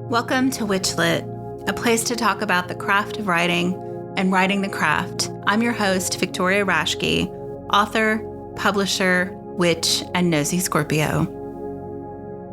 Welcome to WitchLit, a place to talk about the craft of writing and writing the craft. I'm your host, Victoria Raschke, author, publisher, witch, and nosy Scorpio.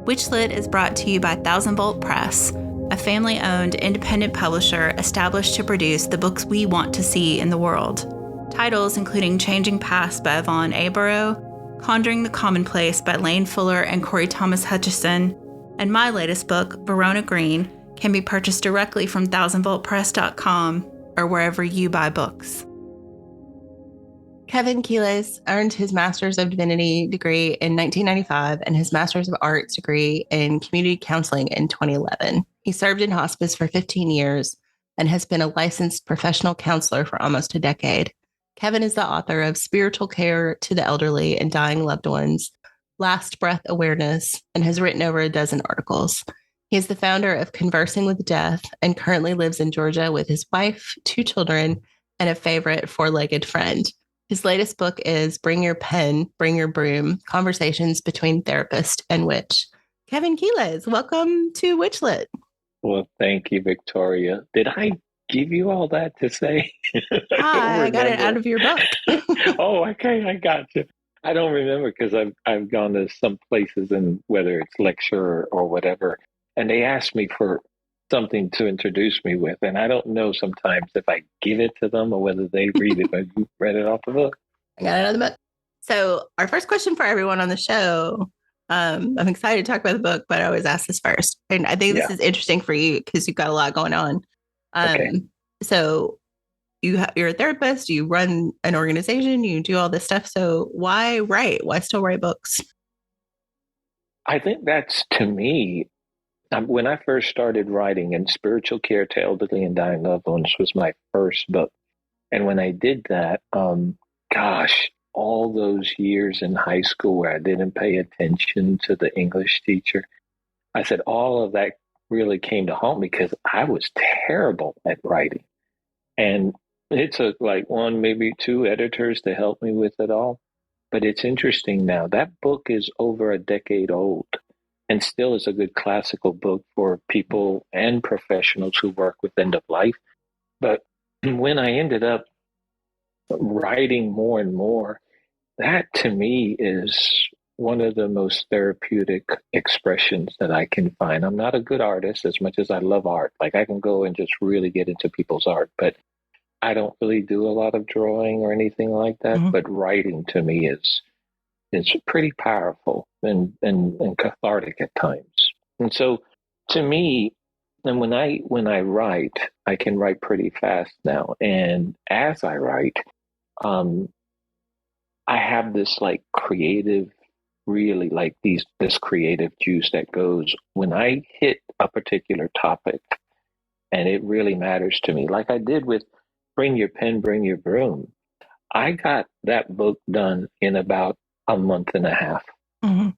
WitchLit is brought to you by Thousand Bolt Press, a family-owned independent publisher established to produce the books we want to see in the world. Titles including Changing Past by Yvonne Abarrow, Conjuring the Commonplace by Lane Fuller and Corey Thomas Hutchison, and my latest book, Verona Green, can be purchased directly from thousandvoltpress.com or wherever you buy books. Kevin Quiles earned his Master's of Divinity degree in 1995 and his Master's of Arts degree in Community Counseling in 2011. He served in hospice for 15 years and has been a licensed professional counselor for almost a decade. Kevin is the author of Spiritual Care to the Elderly and Dying Loved Ones, Last Breath Awareness, and has written over a dozen articles. He is the founder of Conversing with Death and currently lives in Georgia with his wife, 2 children, and a favorite 4-legged friend. His latest book is Bring Your Pen, Bring Your Broom, Conversations Between Therapist and Witch. Kevin Quiles, welcome to WitchLit. Well, thank you, Victoria. Did I give you all that to say? I got it out of your book. Oh, okay, I got you. I don't remember because I've gone to some places, and whether it's lecture or whatever, and they ask me for something to introduce me with, and I don't know sometimes if I give it to them or whether they read it. But you read it off the book. I got it out of the book. So our first question for everyone on the show, I'm excited to talk about the book, but I always ask this first. And I think this is interesting for you because you've got a lot going on. Okay. So you're a therapist, you run an organization, you do all this stuff. So why write? Why still write books? I think that's, to me, when I first started writing, and Spiritual Care to Elderly and Dying Loved Ones was my first book. And when I did that, all those years in high school where I didn't pay attention to the English teacher, I said all of that really came to haunt me because I was terrible at writing. And it took like 1, maybe 2 editors to help me with it all. But it's interesting now. That book is over a decade old and still is a good classical book for people and professionals who work with end of life. But when I ended up writing more and more, that to me is one of the most therapeutic expressions that I can find. I'm not a good artist as much as I love art. Like I can go and just really get into people's art, but I don't really do a lot of drawing or anything like that. Mm-hmm. But writing to me is pretty powerful and cathartic at times. And so to me, and when I write, I can write pretty fast now. And as I write, I have this like creative, really like this creative juice that goes when I hit a particular topic and it really matters to me, like I did with Bring Your Pen, Bring Your Broom. I got that book done in about a month and a half. Mm-hmm.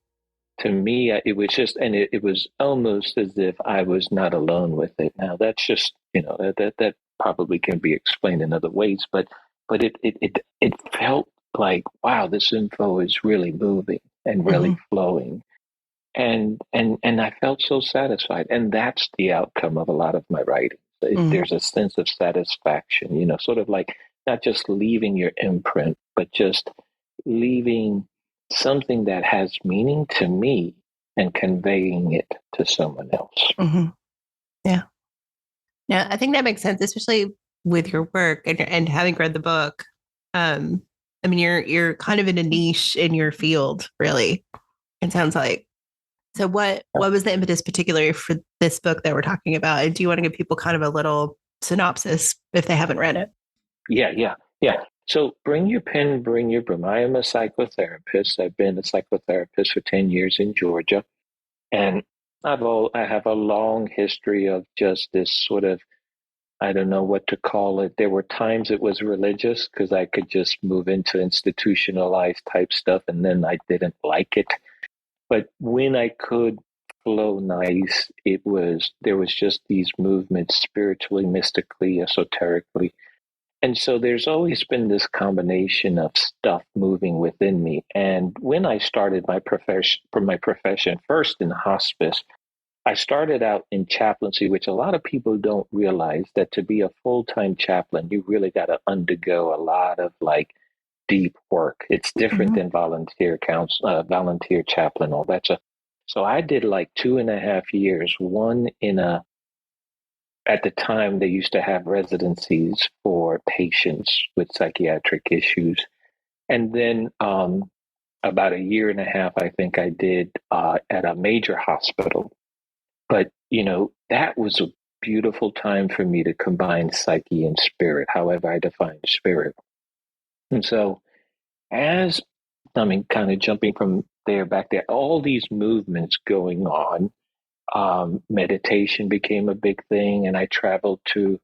To me, it was just, and it was almost as if I was not alone with it. Now that's just, that probably can be explained in other ways, but it felt like, wow, this info is really moving and really flowing. And I felt so satisfied. And that's the outcome of a lot of my writing. There's a sense of satisfaction, sort of like not just leaving your imprint, but just leaving something that has meaning to me and conveying it to someone else. Mm-hmm. Yeah. Yeah, I think that makes sense, especially with your work and having read the book. I mean, you're kind of in a niche in your field, really. It sounds like. So what was the impetus particularly for this book that we're talking about? And do you want to give people kind of a little synopsis if they haven't read it? Yeah. So Bring Your Pen, Bring Your Broom. I am a psychotherapist. I've been a psychotherapist for 10 years in Georgia. And I have a long history of just this sort of, I don't know what to call it. There were times it was religious because I could just move into institutionalized type stuff and then I didn't like it. But when I could flow nice, there was just these movements spiritually, mystically, esoterically. And so there's always been this combination of stuff moving within me. And when I started my profession first in hospice, I started out in chaplaincy, which a lot of people don't realize that to be a full-time chaplain, you really got to undergo a lot of like deep work. It's different than volunteer chaplain, all that stuff. So I did like 2.5 years, one in a, at the time they used to have residencies for patients with psychiatric issues. And then about 1.5 years, I think I did at a major hospital. But, that was a beautiful time for me to combine psyche and spirit, however I define spirit. And so, as kind of jumping from there back there, all these movements going on, meditation became a big thing. And I traveled to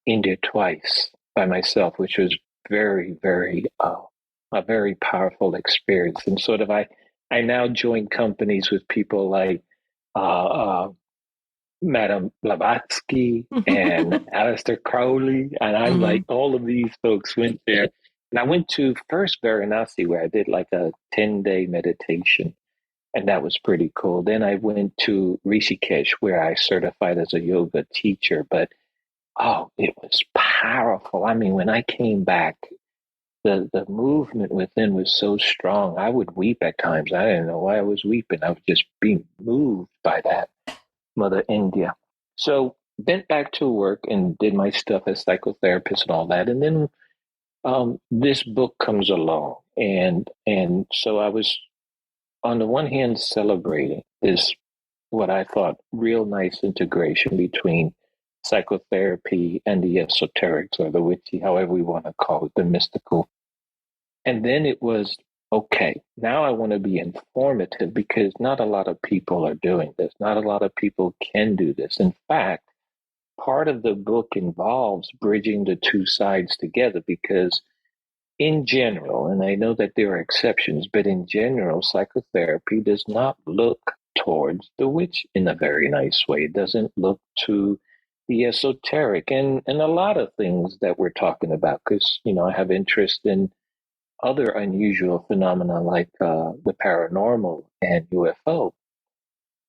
India twice by myself, which was very, very, a very powerful experience. And sort of, I now join companies with people like, uh, Madame Blavatsky and Aleister Crowley. And I'm like, all of these folks went there. And I went to first Varanasi, where I did like a 10-day meditation. And that was pretty cool. Then I went to Rishikesh, where I certified as a yoga teacher. But oh, it was powerful. I mean, when I came back, the movement within was so strong. I would weep at times. I didn't know why I was weeping. I was just being moved by that. Mother India. So went back to work and did my stuff as psychotherapist and all that. And then this book comes along, and so I was on the one hand celebrating this what I thought real nice integration between psychotherapy and the esoterics or the witchy, however we want to call it, the mystical. And then it was, okay, now I want to be informative because not a lot of people are doing this. Not a lot of people can do this. In fact, part of the book involves bridging the two sides together because, in general, and I know that there are exceptions, but in general, psychotherapy does not look towards the witch in a very nice way. It doesn't look to the esoteric and a lot of things that we're talking about because, I have interest in other unusual phenomena like the paranormal and UFO.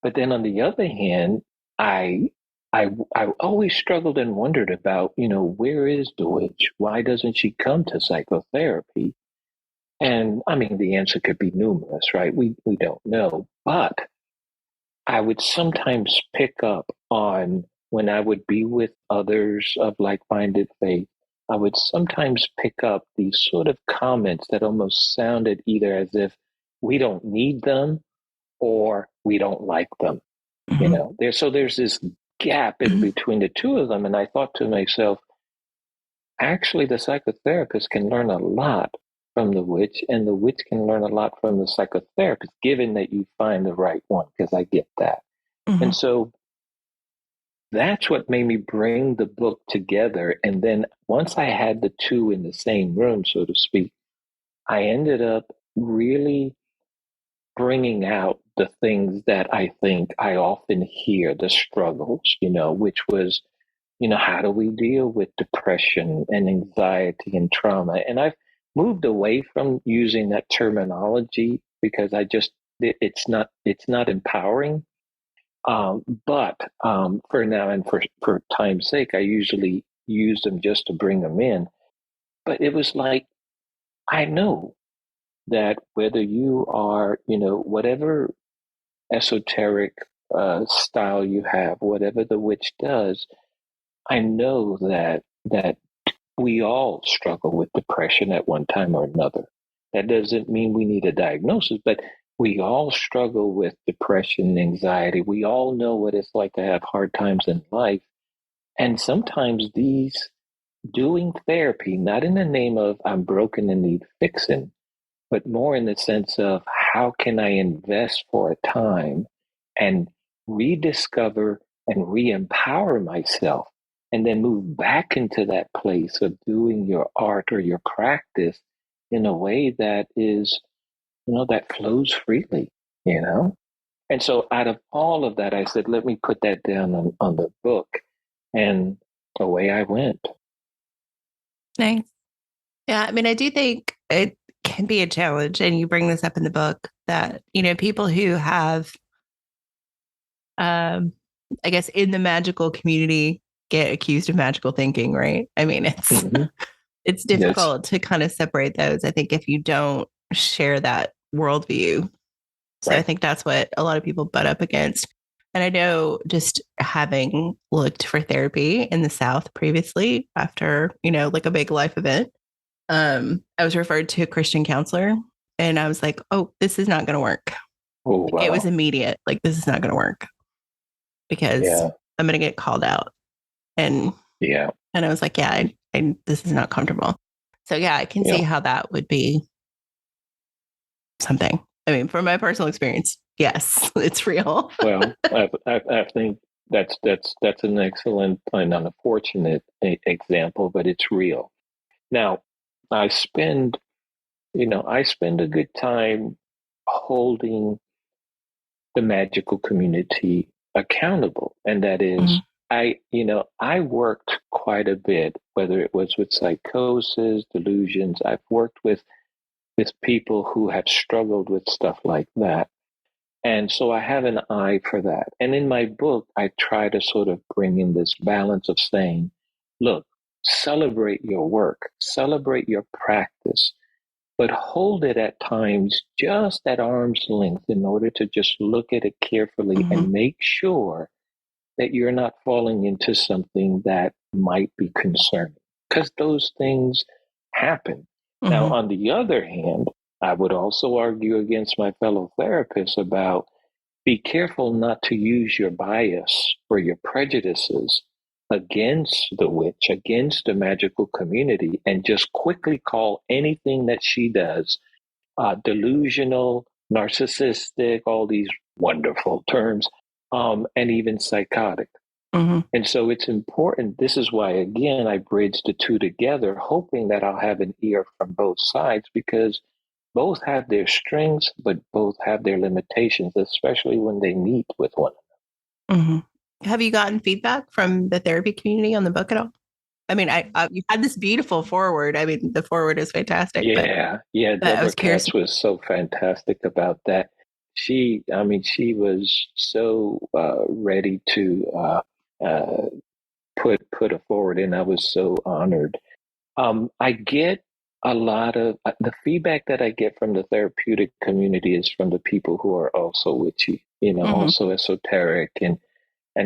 But then on the other hand, I I always struggled and wondered about, where is the witch? Why doesn't she come to psychotherapy? And I mean, the answer could be numerous, right? We don't know. But I would sometimes pick up on when I would be with others of like-minded faith, I would sometimes pick up these sort of comments that almost sounded either as if we don't need them or we don't like them. There's this gap in between the two of them. And I thought to myself, actually, the psychotherapist can learn a lot from the witch, and the witch can learn a lot from the psychotherapist, given that you find the right one, because I get that. And so that's what made me bring the book together. And then once I had the two in the same room, so to speak, I ended up really bringing out the things that I think I often hear, the struggles, which was, how do we deal with depression and anxiety and trauma? And I've moved away from using that terminology because it's not empowering. But for now and for time's sake, I usually use them just to bring them in. But it was like, I know that whether you are, whatever esoteric style you have, whatever the witch does, I know that we all struggle with depression at one time or another. That doesn't mean we need a diagnosis, but we all struggle with depression, anxiety. We all know what it's like to have hard times in life. And sometimes these doing therapy, not in the name of I'm broken and need fixing, but more in the sense of how can I invest for a time and rediscover and re-empower myself and then move back into that place of doing your art or your practice in a way that is, that flows freely, And so out of all of that, I said, let me put that down on the book. And away I went. Nice. Yeah. I mean, I do think it can be a challenge. And you bring this up in the book that, people who have I guess in the magical community get accused of magical thinking, right? I mean, it's difficult to kind of separate those. I think if you don't share that worldview. So I think that's what a lot of people butt up against. And I know just having looked for therapy in the South previously after, like a big life event, I was referred to a Christian counselor and I was like, oh, this is not going to work. Oh, wow. It was immediate. Like, this is not going to work because I'm going to get called out. And I was like, I this is not comfortable. So I can see how that would be something. I mean, from my personal experience, yes, it's real. Well, I think that's an excellent and unfortunate example, but it's real. Now, I spend a good time holding the magical community accountable, and that is, I worked quite a bit, whether it was with psychosis, delusions. I've worked with people who have struggled with stuff like that. And so I have an eye for that. And in my book, I try to sort of bring in this balance of saying, look, celebrate your work, celebrate your practice, but hold it at times just at arm's length in order to just look at it carefully and make sure that you're not falling into something that might be concerning, because those things happen. Now, on the other hand, I would also argue against my fellow therapists about be careful not to use your bias or your prejudices against the witch, against the magical community, and just quickly call anything that she does delusional, narcissistic, all these wonderful terms, and even psychotic. And so it's important. This is why, again, I bridge the two together, hoping that I'll have an ear from both sides, because both have their strengths, but both have their limitations, especially when they meet with one another. Have you gotten feedback from the therapy community on the book at all? I mean, you had this beautiful foreword. I mean, the foreword is fantastic. Yeah. Deborah Katz was so fantastic about that. She was so ready to put a forward in. I was so honored. I get a lot of the feedback that I get from the therapeutic community is from the people who are also witchy, also esoteric and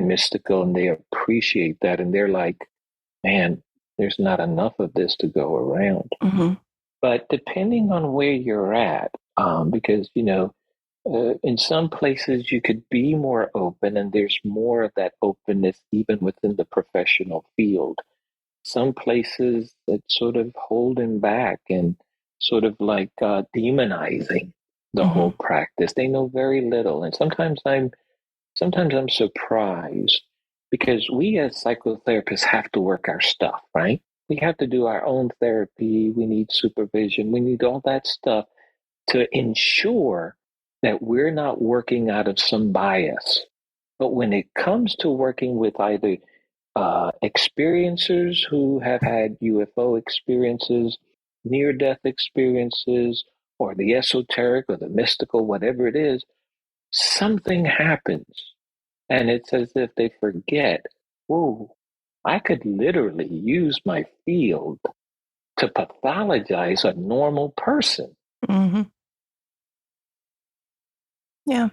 mystical, and they appreciate that, and they're like, man, there's not enough of this to go around. But depending on where you're at, because in some places you could be more open, and there's more of that openness even within the professional field. Some places that sort of holding back and sort of like demonizing the whole practice. They know very little, and sometimes I'm surprised, because we as psychotherapists have to work our stuff, right? We have to do our own therapy. We need supervision. We need all that stuff to ensure that we're not working out of some bias. But when it comes to working with either experiencers who have had UFO experiences, near-death experiences, or the esoteric or the mystical, whatever it is, something happens. And it's as if they forget, whoa, I could literally use my field to pathologize a normal person. Yeah.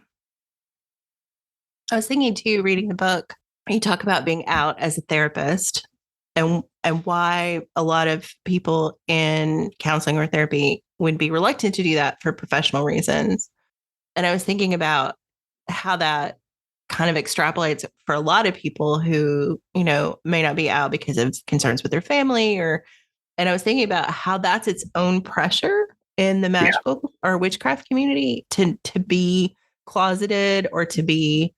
I was thinking too, reading the book, you talk about being out as a therapist and why a lot of people in counseling or therapy would be reluctant to do that for professional reasons. And I was thinking about how that kind of extrapolates for a lot of people who, may not be out because of concerns with their family and I was thinking about how that's its own pressure in the magical or witchcraft community to be closeted or to be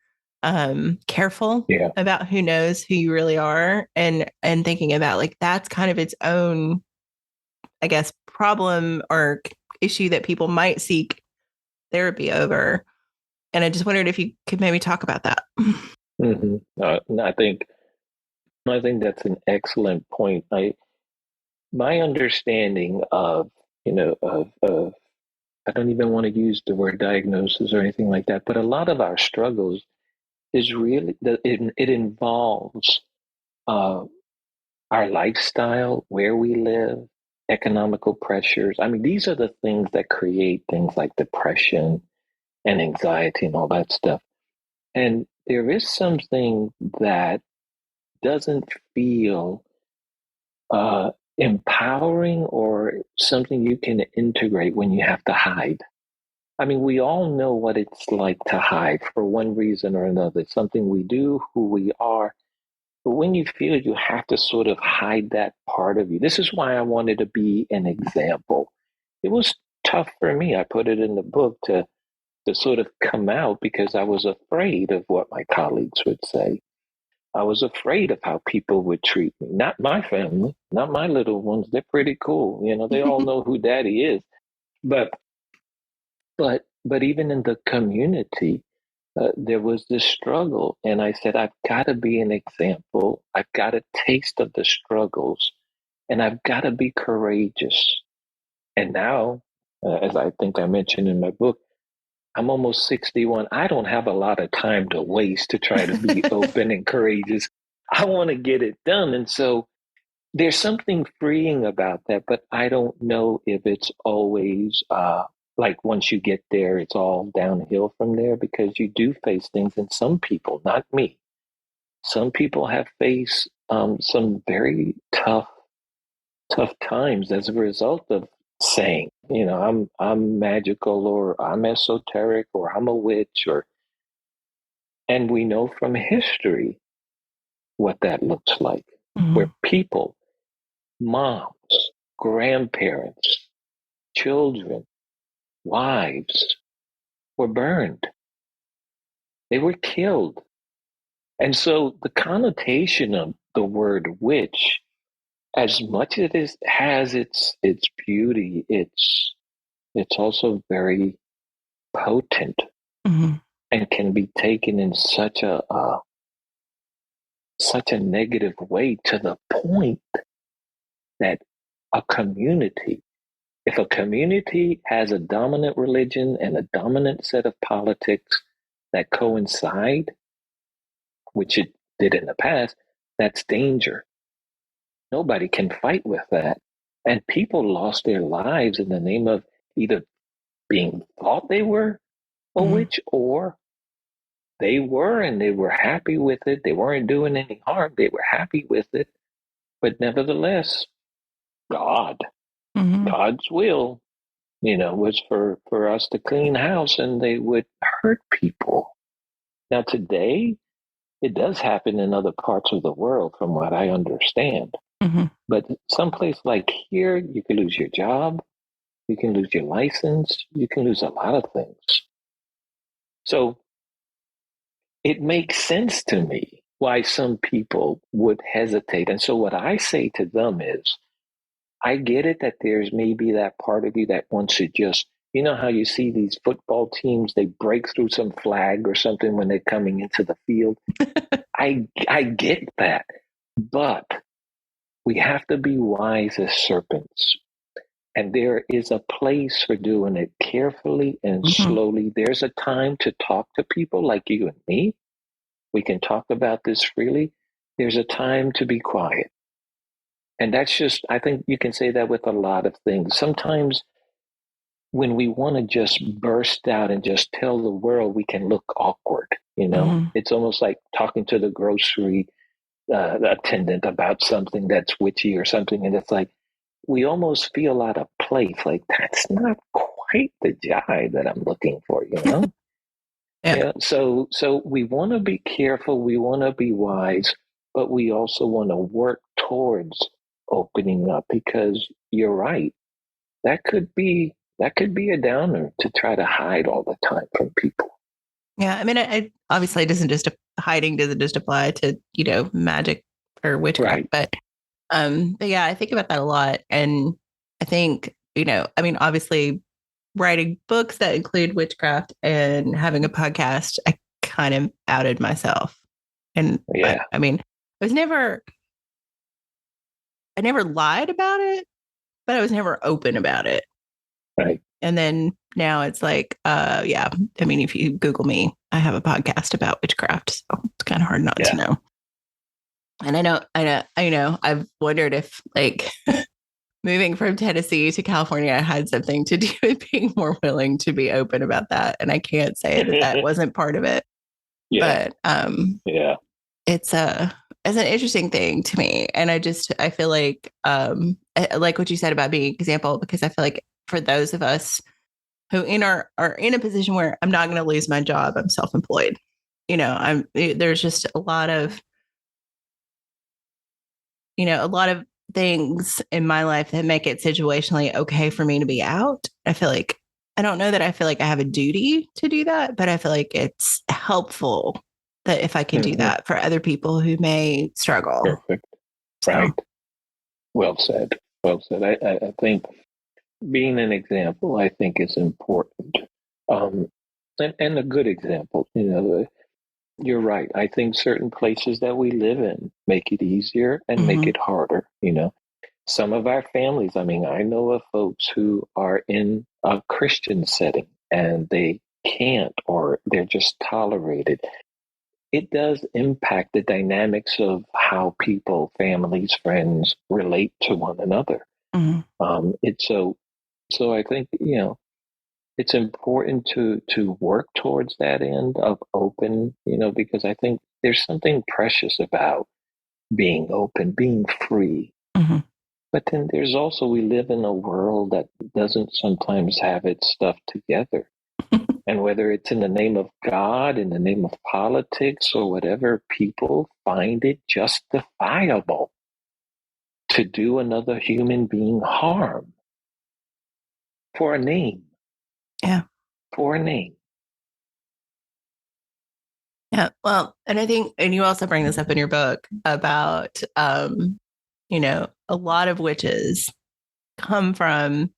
careful about who knows who you really are, and thinking about like that's kind of its own, I guess, problem or issue that people might seek therapy over. And I just wondered if you could maybe talk about that. I think that's an excellent point. My understanding of I don't even want to use the word diagnosis or anything like that, but a lot of our struggles is really it involves our lifestyle, where we live, economical pressures. I mean, these are the things that create things like depression and anxiety and all that stuff. And there is something that doesn't feel empowering or something you can integrate when you have to hide. I mean, we all know what it's like to hide for one reason or another. It's something we do, who we are. But when you feel you have to sort of hide that part of you, this is why I wanted to be an example. It was tough for me. I put it in the book to sort of come out because I was afraid of what my colleagues would say. I was afraid of how people would treat me. Not my family, not my little ones. They're pretty cool. You know, they all know who daddy is. But but even in the community, there was this struggle. And I said, I've got to be an example. I've got a taste of the struggles and I've got to be courageous. And now, as I think I mentioned in my book, I'm almost 61. I don't have a lot of time to waste to try to be open and courageous. I want to get it done. And so there's something freeing about that, but I don't know if it's always like once you get there, it's all downhill from there because you do face things. And some people, not me, some people have faced some very tough times as a result of saying, you know, I'm magical or I'm esoteric or I'm a witch and we know from history what that looks like, where people, moms, grandparents, children, wives were burned. They were killed. And so the connotation of the word witch, as much as it has its beauty, it's also very potent and can be taken in such a negative way to the point that a community, if a community has a dominant religion and a dominant set of politics that coincide, which it did in the past, that's danger. Nobody can fight with that. And people lost their lives in the name of either being thought they were a witch or they were and they were happy with it. They weren't doing any harm. They were happy with it. But nevertheless, God's will, you know, was for us to clean house and they would hurt people. Now, today, it does happen in other parts of the world, from what I understand. But someplace like here, you can lose your job, you can lose your license, you can lose a lot of things. So it makes sense to me why some people would hesitate. And so what I say to them is, I get it that there's maybe that part of you that wants to just, you know, how you see these football teams, they break through some flag or something when they're coming into the field. I get that. But we have to be wise as serpents. And there is a place for doing it carefully and slowly. There's a time to talk to people like you and me. We can talk about this freely. There's a time to be quiet. And that's just, I think you can say that with a lot of things. Sometimes when we want to just burst out and just tell the world, we can look awkward. You know, it's almost like talking to the grocery attendant about something that's witchy or something. And it's like, we almost feel out of place. Like, that's not quite the jive that I'm looking for, you know? Yeah. So we want to be careful. We want to be wise, but we also want to work towards opening up because you're right. That could be a downer to try to hide all the time from people. Yeah, I mean, I obviously hiding doesn't just apply to, you know, magic or witchcraft, but yeah, I think about that a lot, and I think, you know, I mean, obviously, writing books that include witchcraft and having a podcast, I kind of outed myself, and I mean, I never lied about it, but I was never open about it. Right. And then now it's like, yeah. I mean, if you Google me, I have a podcast about witchcraft, so it's kind of hard not to know. And I know, I've wondered if like moving from Tennessee to California had something to do with being more willing to be open about that. And I can't say that wasn't part of it. Yeah. But yeah. It's an interesting thing to me. And I feel like what you said about being an example, because I feel like for those of us who are in a position where I'm not going to lose my job, I'm self-employed. There's just a lot of things in my life that make it situationally okay for me to be out. I feel like I don't know that I feel like I have a duty to do that, but I feel like it's helpful that if I can do that for other people who may struggle. Perfect. So. Right. Well said. Well said. I think being an example, I think, is important. And a good example. You're right. I think certain places that we live in make it easier and make it harder. Some of our families, I mean, I know of folks who are in a Christian setting and they can't, or they're just tolerated. It does impact the dynamics of how people, families, friends relate to one another. It's so I think, it's important to work towards that end of open, because I think there's something precious about being open, being free. But then there's also, we live in a world that doesn't sometimes have its stuff together. And whether it's in the name of God, in the name of politics, or whatever, people find it justifiable to do another human being harm for a name. Yeah. For a name. Yeah. Well, and I think, and you also bring this up in your book about, a lot of witches come from,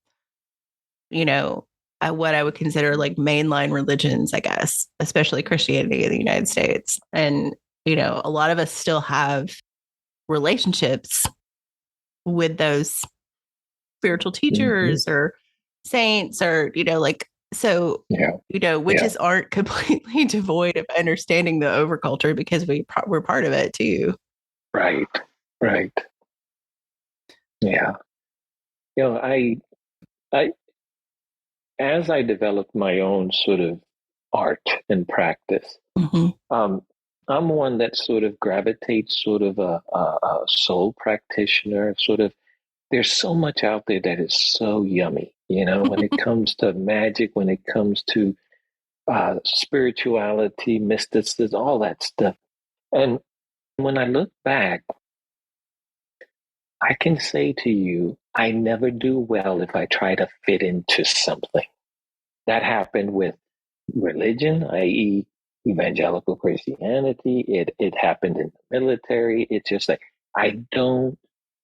what I would consider like mainline religions, I guess, especially Christianity in the United States. And, a lot of us still have relationships with those spiritual teachers or saints or, witches aren't completely devoid of understanding the overculture because we're part of it too. Right. Yeah. I as I developed my own sort of art and practice, I'm one that sort of gravitates sort of a soul practitioner, sort of. There's so much out there that is so yummy, when it comes to magic, when it comes to spirituality, mysticism, all that stuff. And when I look back, I can say to you, I never do well if I try to fit into something. That happened with religion, i.e., evangelical Christianity. It happened in the military. It's just like I don't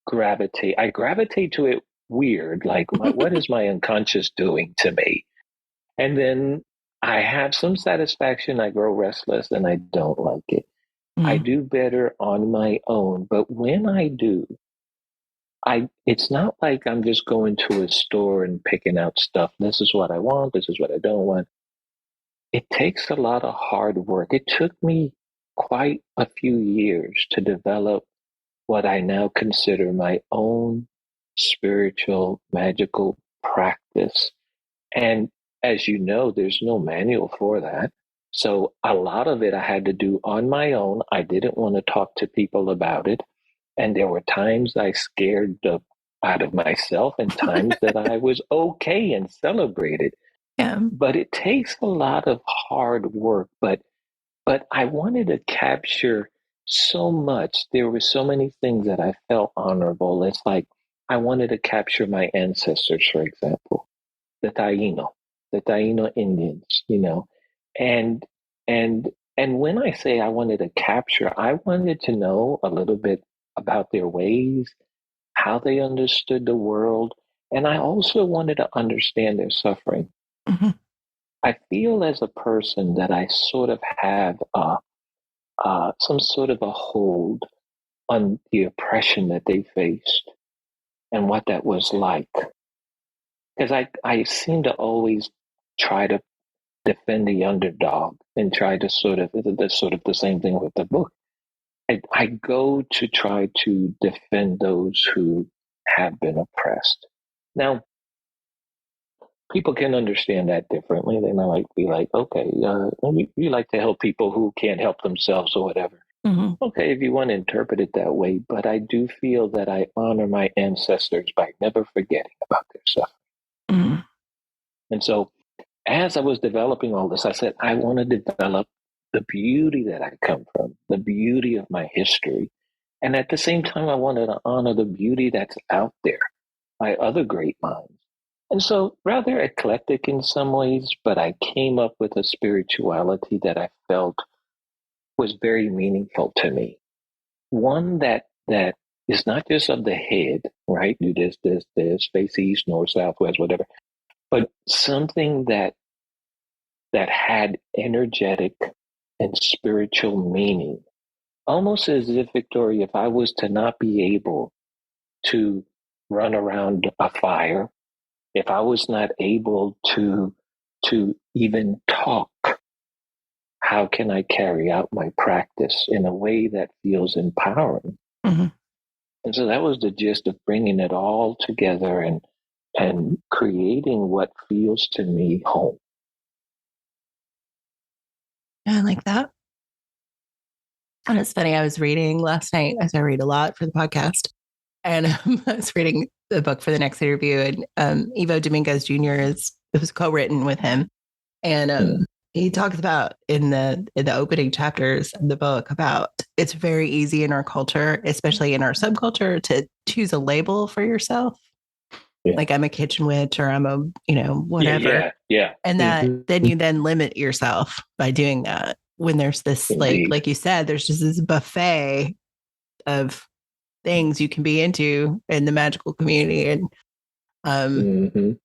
gravitate. I gravitate to it weird, like what is my unconscious doing to me? And then I have some satisfaction. I grow restless, and I don't like it. I do better on my own, but when I do, it's not like I'm just going to a store and picking out stuff. This is what I want. This is what I don't want. It takes a lot of hard work. It took me quite a few years to develop what I now consider my own spiritual, magical practice. And as you know, there's no manual for that. So a lot of it I had to do on my own. I didn't want to talk to people about it. And there were times I scared out of myself and times that I was okay and celebrated. Yeah. But it takes a lot of hard work. But I wanted to capture so much. There were so many things that I felt honorable. It's like I wanted to capture my ancestors, for example, the Taino Indians, and and when I say I wanted to capture, I wanted to know a little bit about their ways, how they understood the world, and I also wanted to understand their suffering. I feel as a person that I sort of have some sort of a hold on the oppression that they faced and what that was like. Because I seem to always try to defend the underdog and try to the same thing with the book. I go to try to defend those who have been oppressed. Now, people can understand that differently. They might be like, okay, you like to help people who can't help themselves or whatever. Mm-hmm. Okay, if you want to interpret it that way, but I do feel that I honor my ancestors by never forgetting about their suffering. Mm-hmm. And so as I was developing all this, I said, I want to develop the beauty that I come from, the beauty of my history. And at the same time, I wanted to honor the beauty that's out there by other great minds. And so, rather eclectic in some ways, but I came up with a spirituality that I felt was very meaningful to me. One that is not just of the head, right? Do this, face east, north, south, west, whatever, but something that had energetic and spiritual meaning. Almost as if, Victoria, if I was to not be able to run around a fire, if I was not able to even talk, how can I carry out my practice in a way that feels empowering? Mm-hmm. And so that was the gist of bringing it all together and creating what feels to me home. I like that. And it's funny, I was reading last night, as I read a lot for the podcast, and I was reading the book for the next interview, and Ivo Dominguez Jr. it was co-written with him, and he talks about in the opening chapters of the book about it's very easy in our culture, especially in our subculture, to choose a label for yourself. Yeah. Like I'm a kitchen witch or I'm a, whatever. Yeah. And that then you then limit yourself by doing that. When there's this, like you said, there's just this buffet of things you can be into in the magical community. And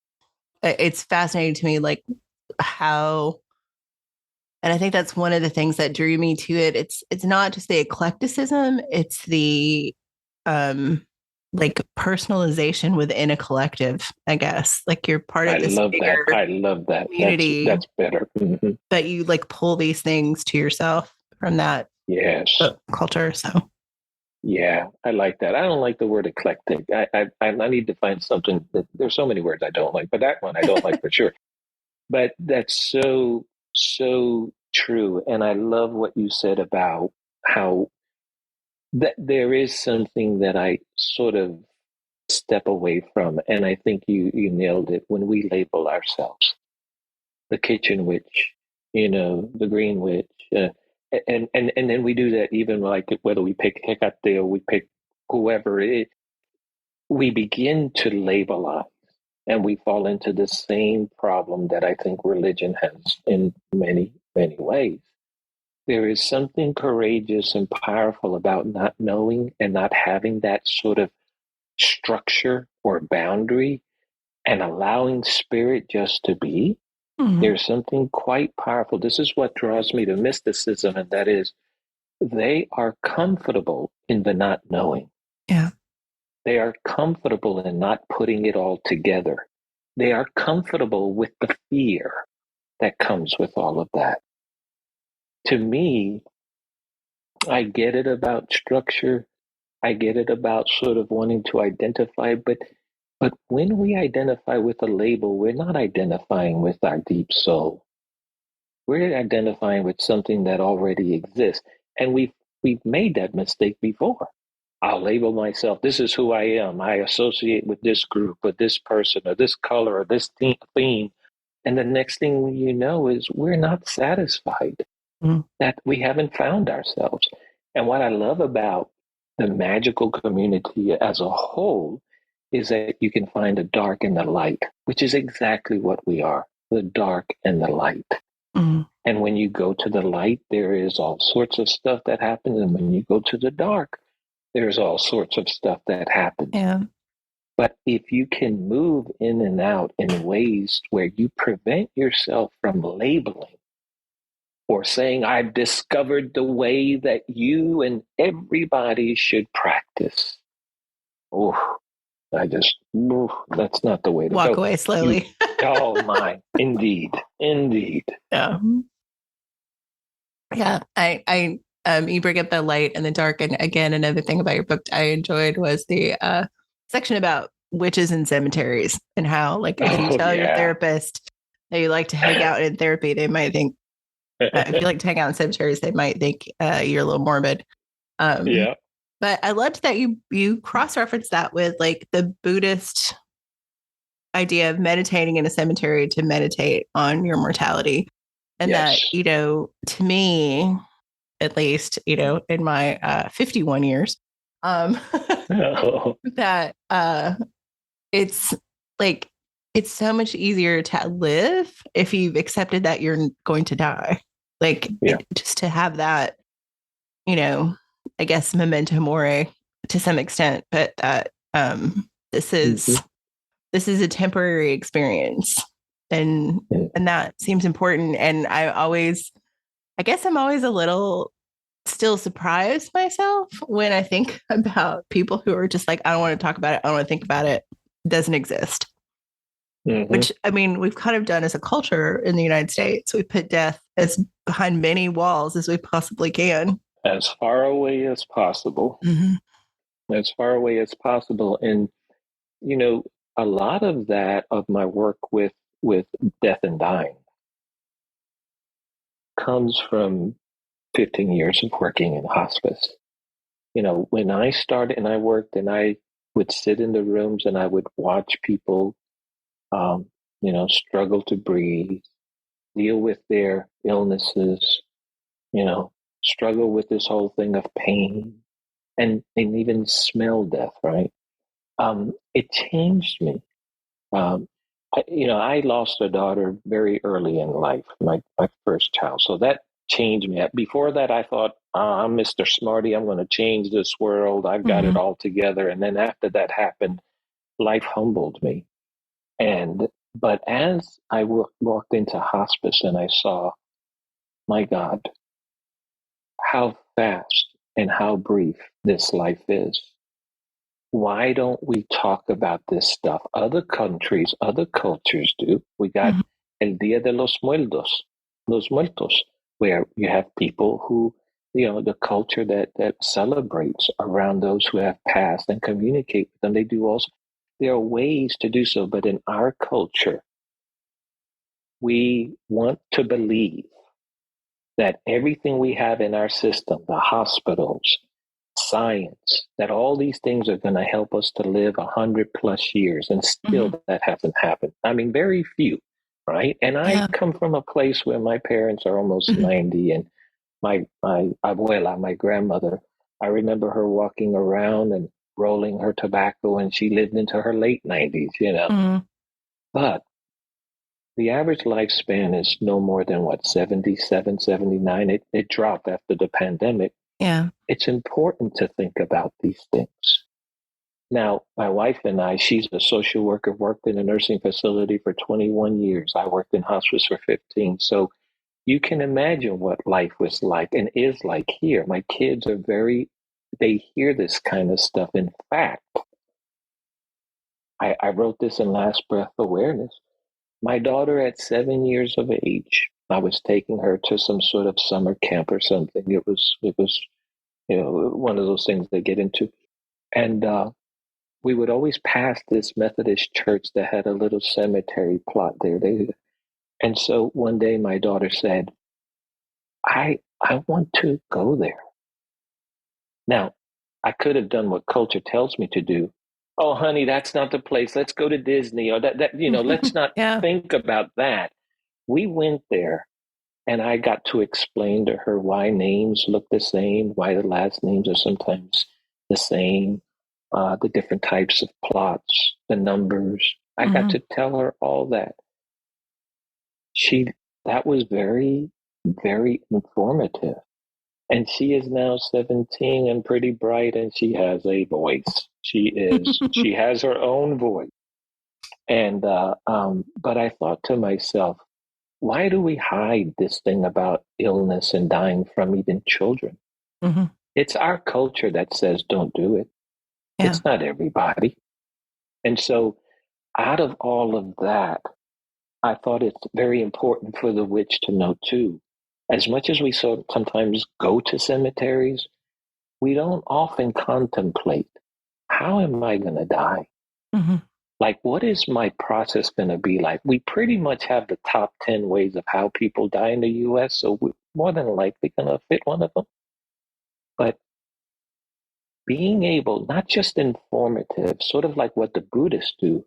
it's fascinating to me, like how, and I think that's one of the things that drew me to it. It's not just the eclecticism, it's the like personalization within a collective, I guess. Like you're part of this bigger I love that community. That's better. But you like pull these things to yourself from that culture. So yeah, I like that. I don't like the word eclectic. I need to find something that there's so many words I don't like, but that one I don't like for sure. But that's so true. And I love what you said about how that there is something that I sort of step away from. And I think you nailed it when we label ourselves. The kitchen witch, the green witch. And then we do that even like whether we pick Hecate or we pick whoever it is, we begin to labelize and we fall into the same problem that I think religion has in many, many ways. There is something courageous and powerful about not knowing and not having that sort of structure or boundary and allowing spirit just to be. There's something quite powerful. This is what draws me to mysticism, and that is they are comfortable in the not knowing. Yeah. They are comfortable in not putting it all together. They are comfortable with the fear that comes with all of that. To me, I get it about structure. I get it about sort of wanting to identify, but when we identify with a label, we're not identifying with our deep soul. We're identifying with something that already exists. And we've made that mistake before. I'll label myself. This is who I am. I associate with this group, with this person, or this color, or this theme. And the next thing you know is we're not satisfied that we haven't found ourselves. And what I love about the magical community as a whole is that you can find the dark and the light, which is exactly what we are, the dark and the light. And when you go to the light, there is all sorts of stuff that happens. And when you go to the dark, there's all sorts of stuff that happens. Yeah. But if you can move in and out in ways where you prevent yourself from labeling or saying, I've discovered the way that you and everybody should practice. Oh, that's not the way to Walk go. away slowly. Oh my, indeed. Yeah. Yeah. You bring up the light and the dark. And again, another thing about your book I enjoyed was the section about witches and cemeteries and how, like, if you tell your therapist that you like to hang out in therapy, they might think, if you like to hang out in cemeteries, they might think you're a little morbid. Yeah. But I loved that you cross-reference that with like the Buddhist idea of meditating in a cemetery to meditate on your mortality. And Yes. that, to me, at least, in my 51 years, that it's like, it's so much easier to live if you've accepted that you're going to die. Like, just to have that, I guess, memento mori to some extent, but that this is a temporary experience, and that seems important. And I guess I'm always a little still surprised myself when I think about people who are just like, I don't want to talk about it, I don't want to think about it. It doesn't exist. Which, I mean, we've kind of done as a culture in the United States. We put death as behind many walls as we possibly can. As far away as possible. As far away as possible. And, a lot of that, of my work with death and dying, comes from 15 years of working in hospice. When I started and I worked, and I would sit in the rooms and I would watch people, struggle to breathe, deal with their illnesses, struggle with this whole thing of pain, and even smell death, right? It changed me. I lost a daughter very early in life, my first child. So that changed me. Before that, I thought, I'm Mr. Smarty. I'm going to change this world. I've got it all together. And then after that happened, life humbled me. But as I walked into hospice and I saw, my God, how fast and how brief this life is. Why don't we talk about this stuff? Other countries, other cultures do. We got El Dia de los Muertos, where you have people who, the culture that celebrates around those who have passed and communicate with them. They do also. There are ways to do so, but in our culture, we want to believe that everything we have in our system, the hospitals, science, that all these things are going to help us to live 100+ years, and still that hasn't happened. I mean, very few, right? And I come from a place where my parents are almost 90, and my abuela, my grandmother, I remember her walking around and rolling her tobacco, and she lived into her late 90s. But the average lifespan is no more than 77, 79. It dropped after the pandemic. Yeah. It's important to think about these things. Now, my wife and I, she's a social worker, worked in a nursing facility for 21 years. I worked in hospice for 15. So you can imagine what life was like and is like here. My kids are they hear this kind of stuff. In fact, I wrote this in Last Breath Awareness. My daughter, at 7 years of age, I was taking her to some sort of summer camp or something. It was one of those things they get into. And we would always pass this Methodist church that had a little cemetery plot there. And so one day my daughter said, I want to go there. Now, I could have done what culture tells me to do. Oh, honey, that's not the place. Let's go to Disney, or let's not think about that. We went there, and I got to explain to her why names look the same, why the last names are sometimes the same, the different types of plots, the numbers. I got to tell her all that. That was very, very informative. And she is now 17 and pretty bright, and she has a voice. She has her own voice. And, but I thought to myself, why do we hide this thing about illness and dying from even children? It's our culture that says don't do it. Yeah. It's not everybody. And so out of all of that, I thought it's very important for the witch to know too. As much as we sometimes go to cemeteries, we don't often contemplate, how am I going to die? Mm-hmm. Like, what is my process going to be like? We pretty much have the top 10 ways of how people die in the US, so we're more than likely going to fit one of them. But being able, not just informative, sort of like what the Buddhists do,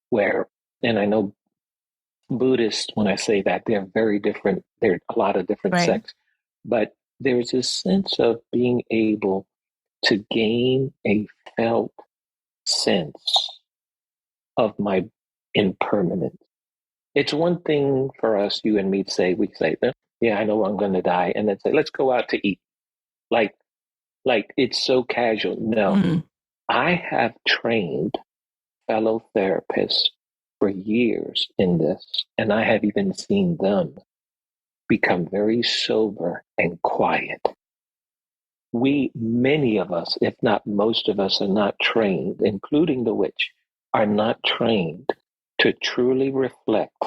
where, and I know Buddhists, when I say that, they're very different. There are a lot of different Right. sects, but there's a sense of being able to gain a felt sense of my impermanence. It's one thing for us, you and me, to say, we say, yeah, I know I'm going to die, and then say, let's go out to eat. Like, it's so casual. No, Mm-hmm. I have trained fellow therapists for years in this, and I have even seen them become very sober and quiet. Many of us, if not most of us, are not trained, including the witch, are not trained to truly reflect.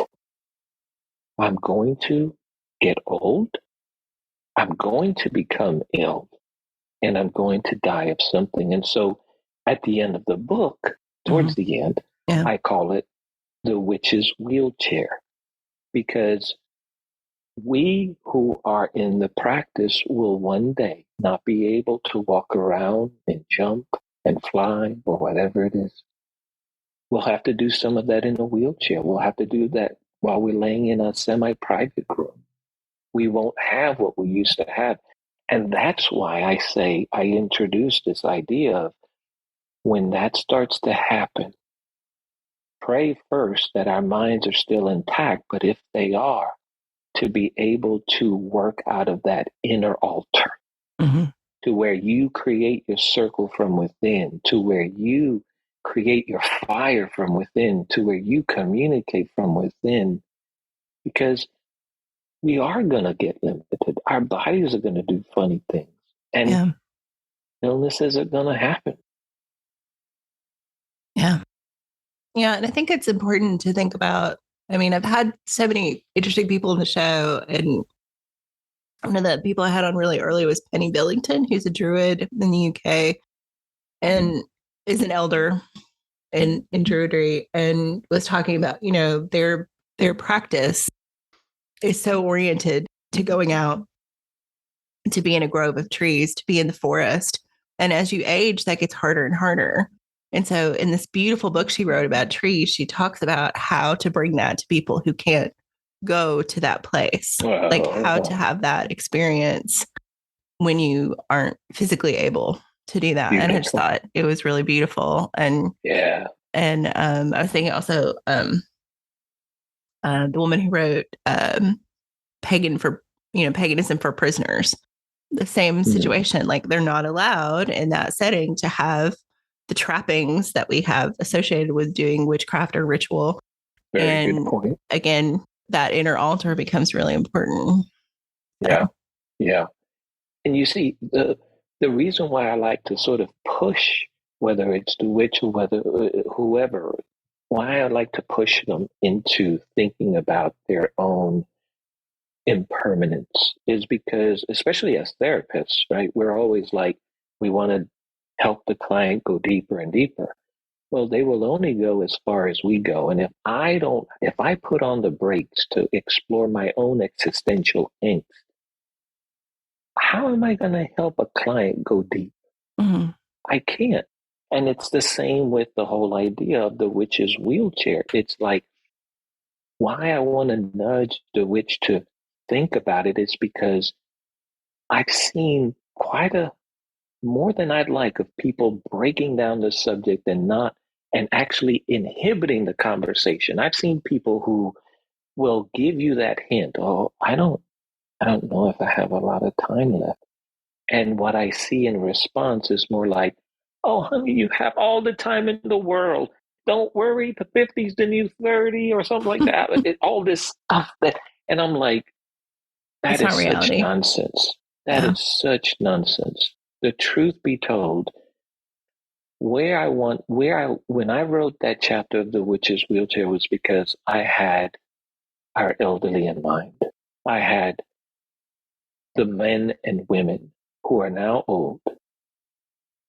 I'm going to get old, I'm going to become ill, and I'm going to die of something. And so at the end of the book, towards the end, I call it the witch's wheelchair, because we who are in the practice will one day not be able to walk around and jump and fly or whatever it is. We'll have to do some of that in a wheelchair. We'll have to do that while we're laying in a semi-private room. We won't have what we used to have. And that's why I say I introduced this idea of, when that starts to happen, pray first that our minds are still intact, but if they are, to be able to work out of that inner altar, to where you create your circle from within, to where you create your fire from within, to where you communicate from within, because we are going to get limited. Our bodies are going to do funny things, and illnesses are going to happen. Yeah. Yeah. And I think it's important to think about. I mean, I've had so many interesting people on the show, and one of the people I had on really early was Penny Billington, who's a druid in the UK and is an elder in Druidry, and was talking about, their practice is so oriented to going out, to be in a grove of trees, to be in the forest. And as you age, that gets harder and harder. And so in this beautiful book she wrote about trees, she talks about how to bring that to people who can't go to that place, like how to have that experience when you aren't physically able to do that. Beautiful. And I just thought it was really beautiful. And I was thinking also the woman who wrote Paganism for Prisoners, the same situation. Like, they're not allowed in that setting to have the trappings that we have associated with doing witchcraft or ritual. Very good point. Again, that inner altar becomes really important. Yeah. Yeah. And you see, the reason why I like to sort of push, whether it's the witch or whether whoever, why I like to push them into thinking about their own impermanence is because, especially as therapists, right, we're always like, we want to help the client go deeper and deeper. Well, they will only go as far as we go. And if I put on the brakes to explore my own existential angst, how am I going to help a client go deep? Mm-hmm. I can't. And it's the same with the whole idea of the witch's wheelchair. It's like, why I want to nudge the witch to think about it is because I've seen more than I'd like, of people breaking down the subject and actually inhibiting the conversation. I've seen people who will give you that hint. Oh, I don't know if I have a lot of time left. And what I see in response is more like, oh, honey, you have all the time in the world. Don't worry, the 50's the new 30 or something like that. All this stuff and I'm like, that is such nonsense. That is such nonsense. The truth be told, when I wrote that chapter of The Witch's Wheelchair was because I had our elderly in mind. I had the men and women who are now old,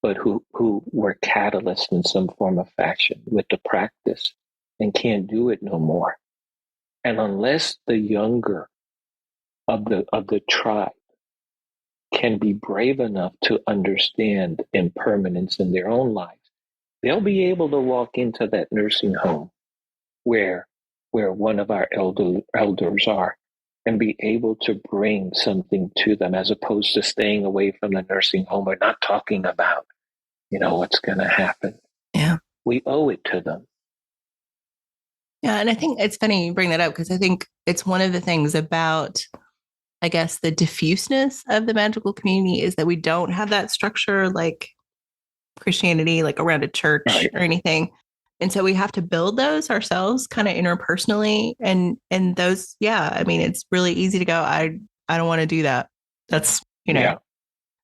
but who were catalysts in some form of fashion with the practice and can't do it no more. And unless the younger of the tribe can be brave enough to understand impermanence in their own lives, they'll be able to walk into that nursing home where one of our elders are and be able to bring something to them as opposed to staying away from the nursing home or not talking about, what's going to happen. Yeah. We owe it to them. Yeah. And I think it's funny you bring that up because I think it's one of the things about, I guess, the diffuseness of the magical community is that we don't have that structure like Christianity, like around a church Right. or anything. And so we have to build those ourselves kind of interpersonally. And those, yeah, I mean, it's really easy to go, I don't want to do that. That's, Yeah.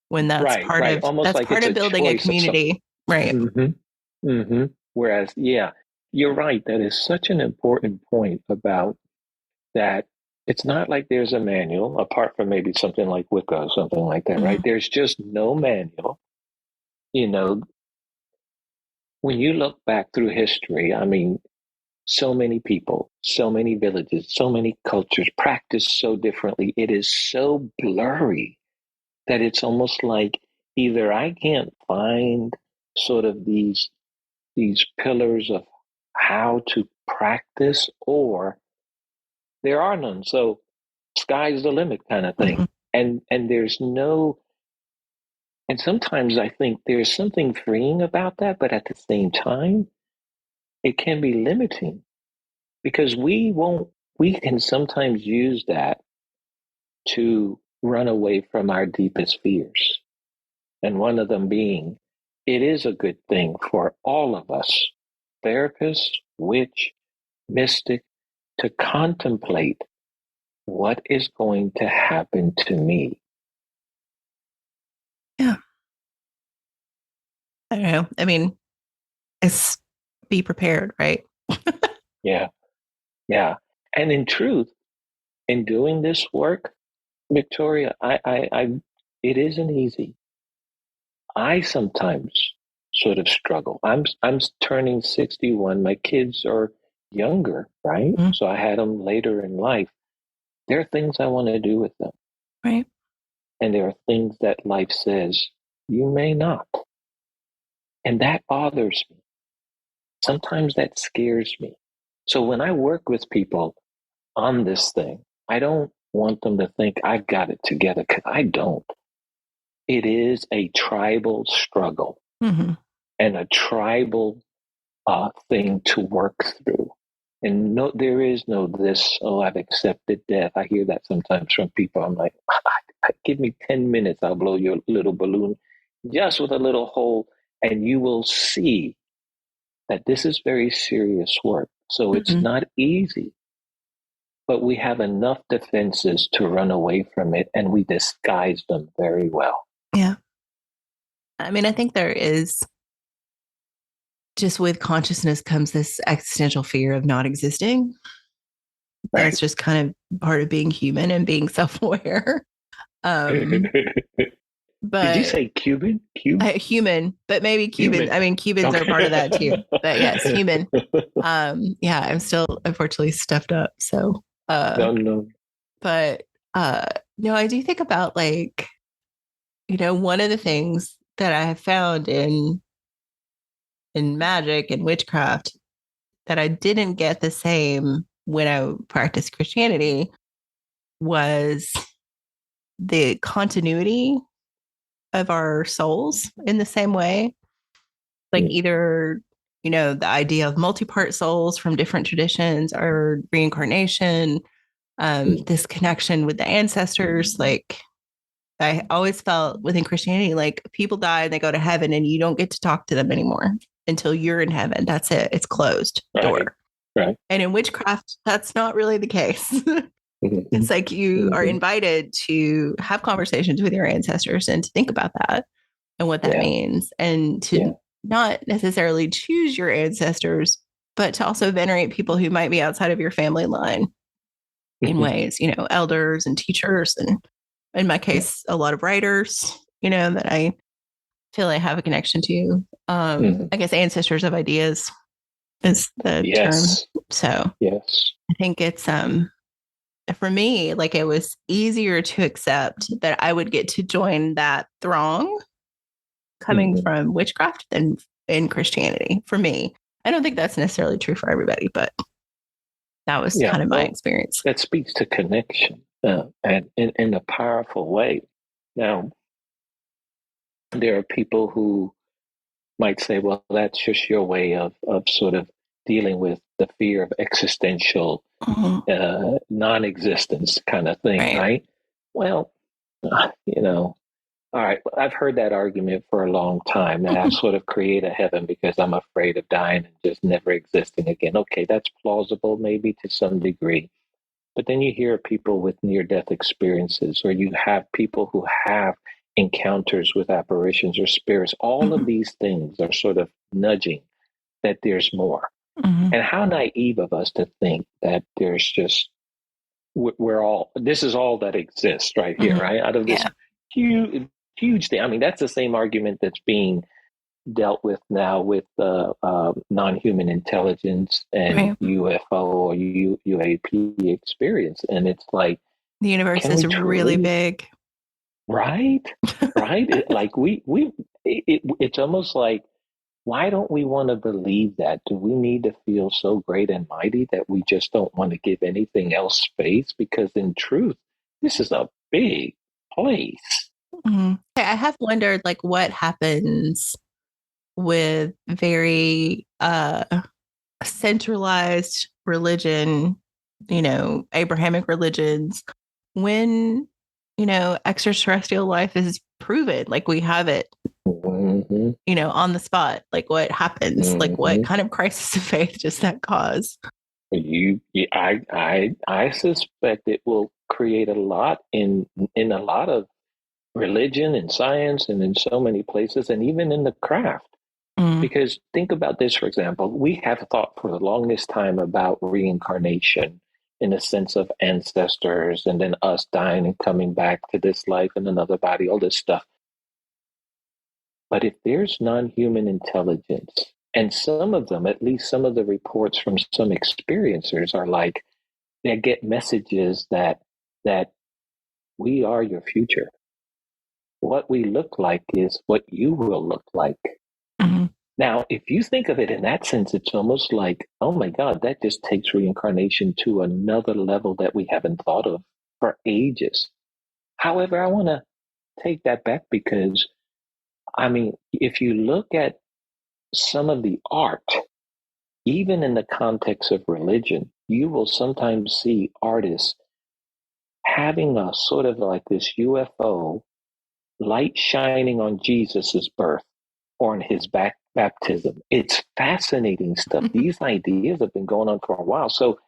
when that's Right, part right. of, Almost that's like part it's of a building a choice of community. Right. Mm-hmm. Mm-hmm. Whereas, yeah, you're right. That is such an important point about that. It's not like there's a manual, apart from maybe something like Wicca or something like that, right? Mhm. There's just no manual. When you look back through history, I mean, so many people, so many villages, so many cultures practice so differently. It is so blurry that it's almost like either I can't find sort of these pillars of how to practice, or there are none. So sky's the limit kind of thing. Mhm. And there's no, and sometimes I think there's something freeing about that, but at the same time, it can be limiting because we can sometimes use that to run away from our deepest fears. And one of them being, it is a good thing for all of us, therapist, witch, mystic, to contemplate what is going to happen to me. Yeah. I don't know. I mean, it's be prepared, right? Yeah, yeah. And in truth, in doing this work, Victoria, it isn't easy. I sometimes sort of struggle. I'm turning 61. My kids are younger, right? Mhm. So I had them later in life. There are things I want to do with them. Right. And there are things that life says you may not. And that bothers me. Sometimes that scares me. So when I work with people on this thing, I don't want them to think I've got it together because I don't. It is a tribal struggle Mm-hmm. and a tribal thing to work through. And no, there is no this, oh, I've accepted death. I hear that sometimes from people. I'm like, give me 10 minutes. I'll blow your little balloon just with a little hole, and you will see that this is very serious work. So it's Mm-hmm. not easy, but we have enough defenses to run away from it, and we disguise them very well. Yeah. I mean, I think there is just with consciousness comes this existential fear of not existing. Right. That's just kind of part of being human and being self-aware. But Did you say Cuban? human, but maybe Cuban. Human. I mean, Cubans Okay. are part of that too. But yes, human. Yeah, I'm still unfortunately stuffed up. So, No. but no, I do think about like, one of the things that I have found in magic and witchcraft that I didn't get the same when I practiced Christianity was the continuity of our souls in the same way. Like either, the idea of multi-part souls from different traditions or reincarnation, this connection with the ancestors. Like I always felt within Christianity, like people die and they go to heaven and you don't get to talk to them anymore until you're in heaven. That's it. It's closed door. Right. And in witchcraft, that's not really the case. It's like you are invited to have conversations with your ancestors and to think about that and what that means and to not necessarily choose your ancestors, but to also venerate people who might be outside of your family line in ways, elders and teachers, and in my case, a lot of writers, that I feel I have a connection to. I guess ancestors of ideas is the term. So yes, I think it's for me, like, it was easier to accept that I would get to join that throng coming from witchcraft than in Christianity for me. I don't think that's necessarily true for everybody, but that was kind of my experience. That speaks to connection and in a powerful way. Now, there are people who might say, well, that's just your way of sort of dealing with the fear of existential non-existence kind of thing, right? Well, all right, I've heard that argument for a long time, that I sort of create a heaven because I'm afraid of dying and just never existing again. Okay, that's plausible maybe to some degree. But then you hear people with near-death experiences, or you have people who have encounters with apparitions or spirits. All of these things are sort of nudging that there's more. And how naive of us to think that there's just, this is all that exists right here, right? Out of this huge thing. I mean, that's the same argument that's being dealt with now with non-human intelligence and UFO or UAP experience. And it's like, the universe is really big. Right? It's almost like, why don't we want to believe that? Do we need to feel so great and mighty that we just don't want to give anything else space? Because in truth, this is a big place. I have wondered, like, what happens with very centralized religion, Abrahamic religions, when, extraterrestrial life is proven, like we have it, on the spot. Like, what happens? Like, what kind of crisis of faith does that cause? I suspect it will create a lot in a lot of religion and science and in so many places, and even in the craft. Because think about this, for example, we have thought for the longest time about reincarnation in a sense of ancestors and then us dying and coming back to this life in another body, all this stuff. But if there's non-human intelligence, and some of them, at least some of the reports from some experiencers are like, they get messages that we are your future. What we look like is what you will look like. Now, if you think of it in that sense, it's almost like, oh my God, that just takes reincarnation to another level that we haven't thought of for ages. However, I want to take that back because, I mean, if you look at some of the art, even in the context of religion, you will sometimes see artists having a sort of like this UFO light shining on Jesus's birth or on his baptism. It's fascinating stuff. These ideas have been going on for a while. So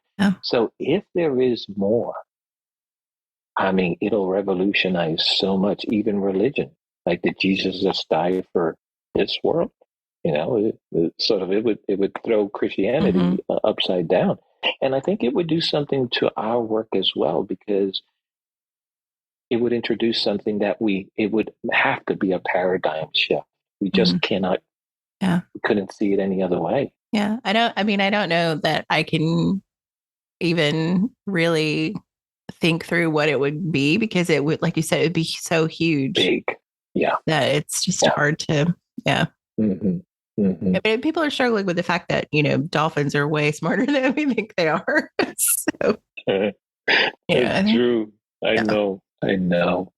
if there is more, I mean, it'll revolutionize so much, even religion. Like, did Jesus just die for this world? It would throw Christianity upside down. And I think it would do something to our work as well, because it would introduce something that it would have to be a paradigm shift. We just cannot, we couldn't see it any other way. Yeah. I don't know that I can even really think through what it would be, because it would, like you said, it would be so huge. Big. Yeah. That it's just hard to, But people are struggling with the fact that, dolphins are way smarter than we think they are. So, it's true. I know.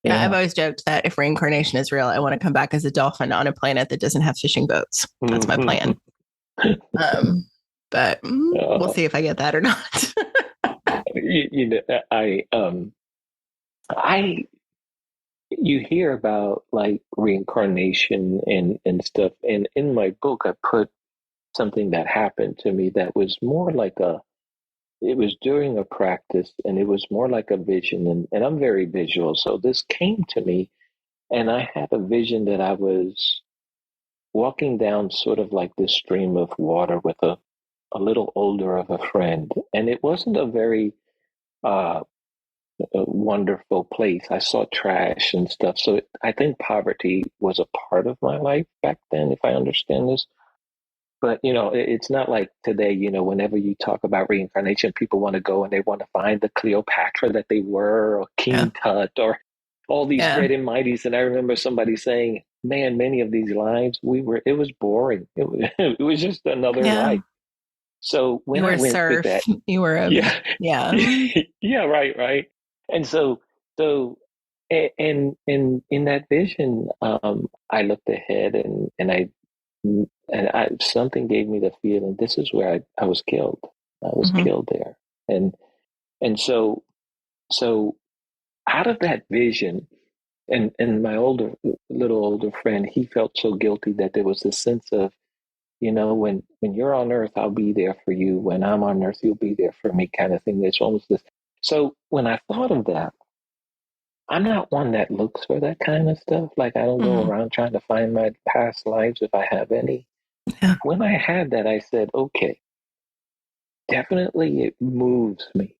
Yeah, I've always joked that if reincarnation is real, I want to come back as a dolphin on a planet that doesn't have fishing boats. That's my plan. But we'll see if I get that or not. You hear about like reincarnation and stuff. And in my book, I put something that happened to me that was more like it was during a practice, and it was more like a vision. And I'm very visual. So this came to me, and I had a vision that I was walking down sort of like this stream of water with a little older of a friend. And it wasn't a very uh, a wonderful place. I saw trash and stuff. So I think poverty was a part of my life back then, if I understand this. But, it's not like today, whenever you talk about reincarnation, people want to go and they want to find the Cleopatra that they were, or Yeah. King Tut, or all these Yeah. great and mighties. And I remember somebody saying, man, many of these lives, it was boring. It was just another Yeah. life. So when You were I a went with serf. that, You were yeah, yeah. yeah, right. And so, and in that vision, I looked ahead and something gave me the feeling this is where I was killed. I was Mm-hmm. killed there, and so out of that vision, and my little older friend, he felt so guilty that there was this sense of, when you're on earth, I'll be there for you. When I'm on earth, you'll be there for me, kind of thing. It's almost this. So when I thought of that, I'm not one that looks for that kind of stuff. Like, I don't go Mm-hmm. around trying to find my past lives if I have any. Yeah. When I had that, I said, okay, definitely it moves me.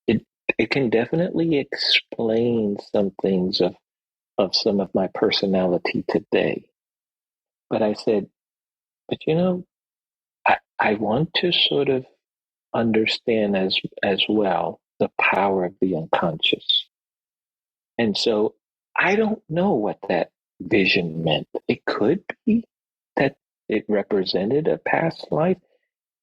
It it can definitely explain some things of some of my personality today. But I said, but I want to sort of understand as well the power of the unconscious. And so I don't know what that vision meant. It could be that it represented a past life.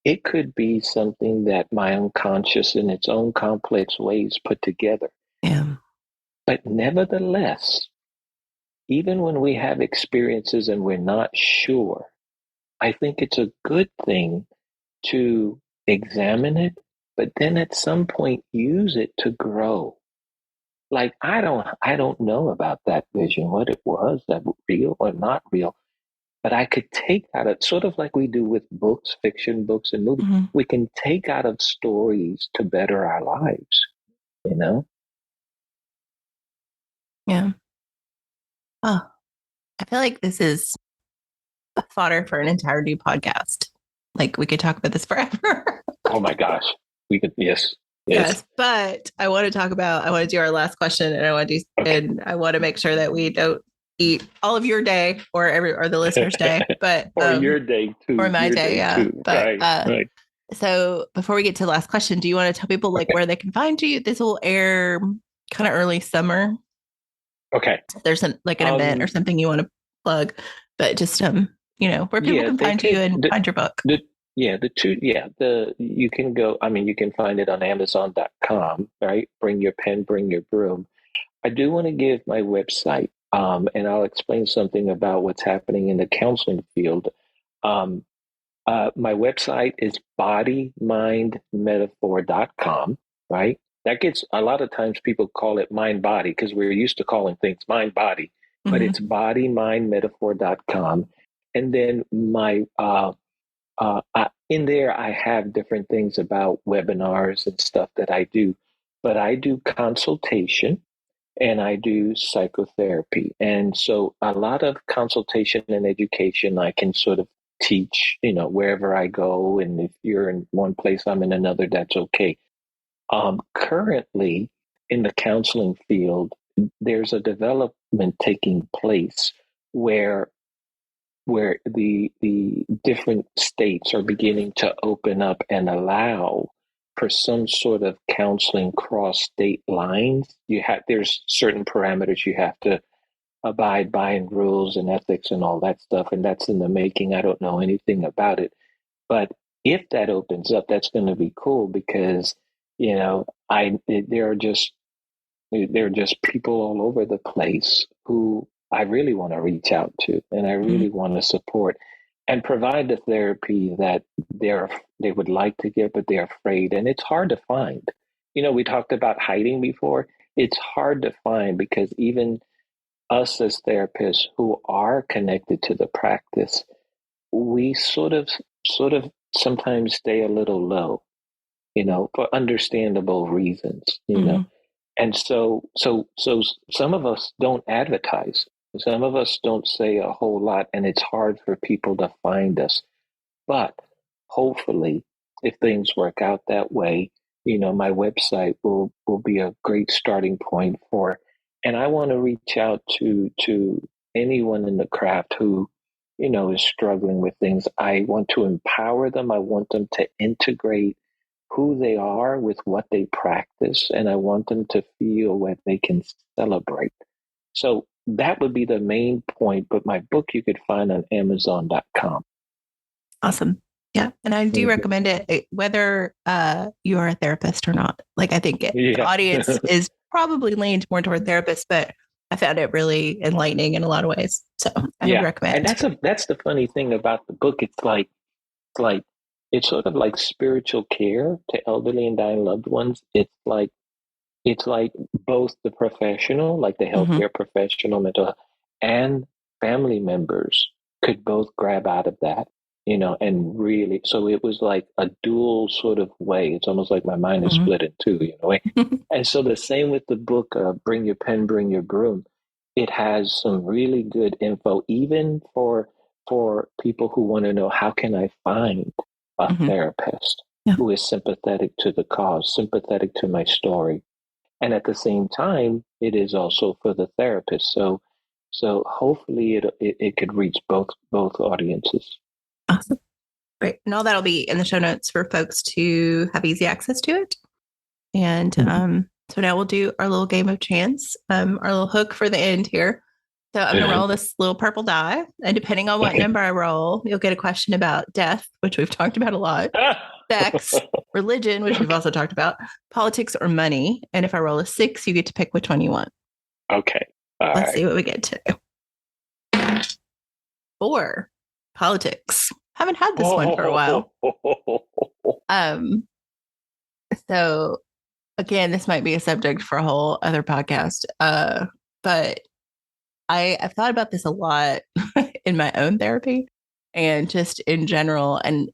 It could be something that my unconscious in its own complex ways put together. Yeah. But nevertheless, even when we have experiences and we're not sure, I think it's a good thing to examine it, but then at some point use it to grow. Like, I don't know about that vision, what it was, that real or not real, but I could take out of, sort of like we do with books, fiction books and movies. Mm-hmm. We can take out of stories to better our lives, you know? Yeah. Oh, I feel like this is fodder for an entire new podcast. Like we could talk about this forever. Oh my gosh. We could, yes, yes. Yes, but I want to do our last question, and Okay. I want to make sure that we don't eat all of your day or the listener's day, but Or your day or too, my your day, day yeah. too. But Right, right. so before we get to the last question, do you want to tell people like Okay. where they can find you? This will air kind of early summer. Okay. If there's an event or Um, something you want to plug, but just where people yeah, can they find you could, and find your book. you can go, I mean, you can find it on Amazon.com, right? Bring your pen, bring your broom. I do want to give my website, and I'll explain something about what's happening in the counseling field. Um, my website is bodymindmetaphor.com, right? That gets a lot of times people call it mind body because we're used to calling things mind body, but Mm-hmm. it's bodymindmetaphor.com. And then in there, I have different things about webinars and stuff that I do, but I do consultation and I do psychotherapy. And so a lot of consultation and education I can sort of teach, wherever I go. And if you're in one place, I'm in another, that's okay. Currently in the counseling field, there's a development taking place where the different states are beginning to open up and allow for some sort of counseling cross state lines. There's certain parameters you have to abide by, and rules and ethics and all that stuff, and that's in the making. I don't know anything about it, but if that opens up, that's going to be cool because I there are just people all over the place who I really want to reach out to and I Mm-hmm. really want to support and provide the therapy that they would like to get, but they're afraid. And it's hard to find. We talked about hiding before. It's hard to find because even us as therapists who are connected to the practice, we sort of sometimes stay a little low, for understandable reasons. Mm-hmm. And so some of us don't advertise. Some of us don't say a whole lot, and it's hard for people to find us. But hopefully, if things work out that way, my website will be a great starting point for. And I want to reach out to anyone in the craft who, is struggling with things. I want to empower them. I want them to integrate who they are with what they practice, and I want them to feel what they can celebrate. So that would be the main point. But my book you could find on Amazon.com. Awesome. Yeah. And I do recommend it, whether you are a therapist or not. Like, I think the audience is probably leaned more toward therapists, but I found it really enlightening in a lot of ways. So I would recommend. And that's the funny thing about the book. It's sort of like spiritual care to elderly and dying loved ones. It's like both the professional, like the healthcare professional, mental health, and family members could both grab out of that, and really, so it was like a dual sort of way. It's almost like my mind is split in two, And so the same with the book, Bring Your Pen, Bring Your Broom. It has some really good info, even for people who want to know, how can I find a therapist who is sympathetic to the cause, sympathetic to my story. And at the same time, it is also for the therapist. So hopefully it could reach both audiences. Awesome. Great. And all that'll be in the show notes for folks to have easy access to it. And so now we'll do our little game of chance, our little hook for the end here. So I'm going to roll this little purple die. And depending on what number I roll, you'll get a question about death, which we've talked about a lot, sex, religion, which we've also talked about, politics, or money. And if I roll a 6, you get to pick which one you want. Okay. Let's see what we get to. 4, politics. Haven't had this one for a while. So again, this might be a subject for a whole other podcast. But I've thought about this a lot in my own therapy and just in general. And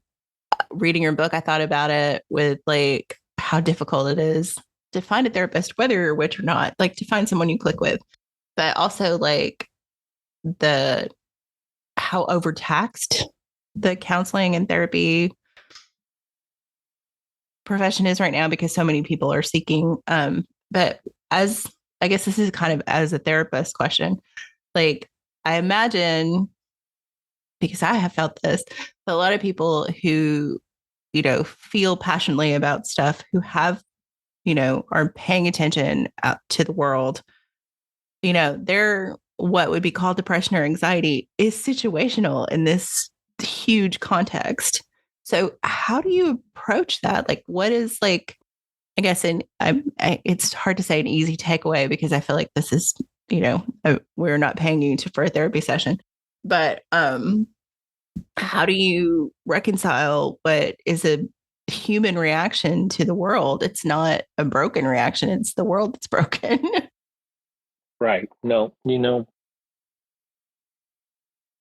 reading your book, I thought about it with like how difficult it is to find a therapist, whether you're a witch or not, like to find someone you click with, but also like how overtaxed the counseling and therapy profession is right now because so many people are seeking. But as I guess this is kind of as a therapist question, like I imagine, because I have felt this, a lot of people who, feel passionately about stuff, who have, are paying attention out to the world, their what would be called depression or anxiety is situational in this huge context. So how do you approach that? Like, what is like, I guess, it's hard to say an easy takeaway because I feel like this is, we're not paying you for a therapy session, but how do you reconcile what is a human reaction to the world? It's not a broken reaction. It's the world that's broken. Right. No,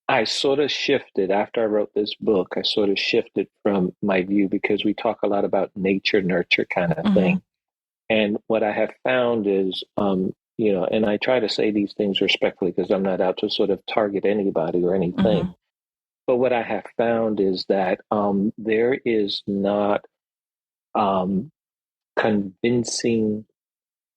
I sort of shifted after I wrote this book. I sort of shifted from my view because we talk a lot about nature, nurture kind of thing. And what I have found is, and I try to say these things respectfully because I'm not out to sort of target anybody or anything. But what I have found is that there is not convincing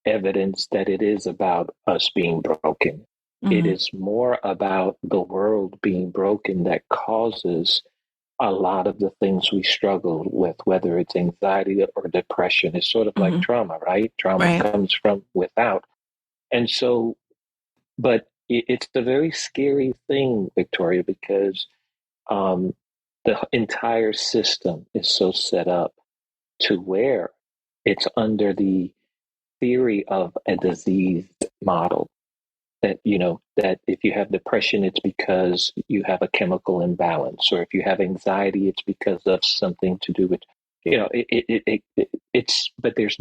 evidence that it is about us being broken. It is more about the world being broken that causes a lot of the things we struggle with, whether it's anxiety or depression. It's sort of like trauma, right? Trauma comes from without. And so, but it's a very scary thing, Victoria, because the entire system is so set up to where it's under the theory of a diseased model. That, that if you have depression, it's because you have a chemical imbalance, or if you have anxiety, it's because of something to do with, but there's